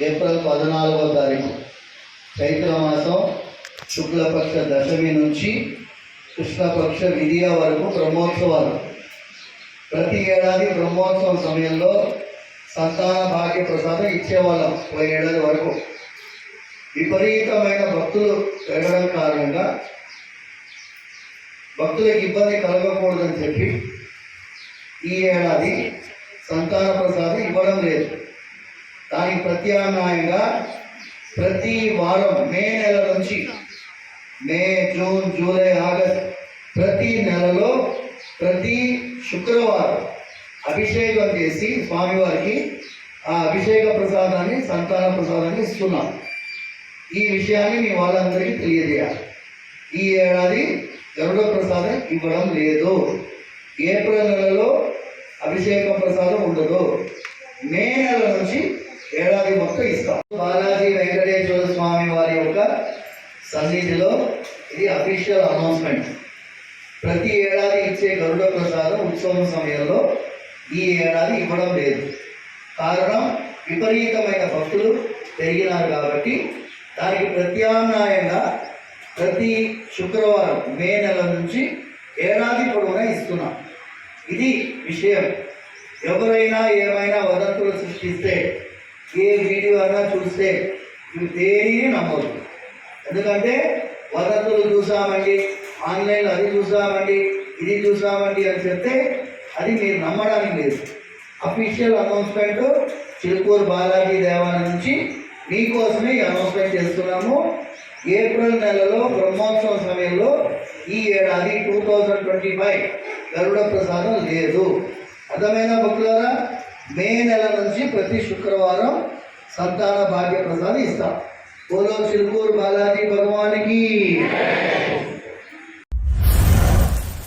April 14వ తారీఖు చైత్రమాసం శుక్లపక్ష దశమి నుంచి కృష్ణపక్ష విధియ వరకు బ్రహ్మోత్సవాలు. ప్రతి ఏడాది బ్రహ్మోత్సవం సమయంలో సంతాన భాగ్య ప్రసాదం ఇచ్చేవాళ్ళం. ఏడాది వరకు విపరీతమైన భక్తులు పెరగడం కారణంగా భక్తులకు ఇబ్బంది కలగకూడదని చెప్పి ఈ ఏడాది సంతాన ప్రసాదం ఇవ్వడం లేదు. దానికి ప్రత్యామ్నాయంగా ప్రతి వారం మే నెల నుంచి మే, జూన్, జూలై, ఆగస్ట్ ప్రతి నెలలో ప్రతి శుక్రవారం అభిషేకం చేసి స్వామివారికి ఆ అభిషేక ప్రసాదాన్ని, సంతాన ప్రసాదాన్ని ఇస్తున్నాం. ఈ విషయాన్ని మీ వాళ్ళందరికీ తెలియజేయాలి. ఈ ఏడాది గరుడ ప్రసాదం ఇవ్వడం లేదు. ఏప్రిల్ నెలలో అభిషేక ప్రసాదం ఉండదు. మే నెల నుంచి ఏడాది మొత్తం ఇస్తాం. బాలాజీ వెంకటేశ్వర స్వామి వారి యొక్క సన్నిధిలో ఇది అఫీషియల్ అనౌన్స్మెంట్. ప్రతి ఏడాది ఇచ్చే గరుడ ప్రసాదం ఉత్సవం సమయంలో ఈ ఏడాది ఇవ్వడం లేదు. కారణం విపరీతమైన భక్తులు పెరిగినారు కాబట్టి దానికి ప్రత్యామ్నాయంగా ప్రతి శుక్రవారం మే నెల నుంచి ఏడాది పొడవునా ఇస్తున్నాం. ఇది విషయం. ఎవరైనా ఏమైనా వదంతులు సృష్టిస్తే, ఏ వీడియో అయినా చూస్తే దేనిని నమ్మొద్దు. ఎందుకంటే వదంతులు చూసామండి, ఆన్లైన్లో అది చూసామండి, ఇది చూసామండి అని చెప్తే అది మీరు నమ్మడానికి లేదు. అఫీషియల్ అనౌన్స్మెంట్ చిలుకూరు బాలాజీ దేవాలయం నుంచి మీకోసమే ఈ అనౌన్స్మెంట్ చేస్తున్నాము. ఏప్రిల్ నెలలో బ్రహ్మోత్సవం సమయంలో ఈ ఏడాది 2025 గరుడ ప్రసాదం లేదు. అర్థమైన భక్తులారా, మే నెల నుంచి ప్రతి శుక్రవారం సంతాన భాగ్య ప్రసాదం ఇస్తాం. బోలో చిలుకూరు బాలాజీ భగవానికి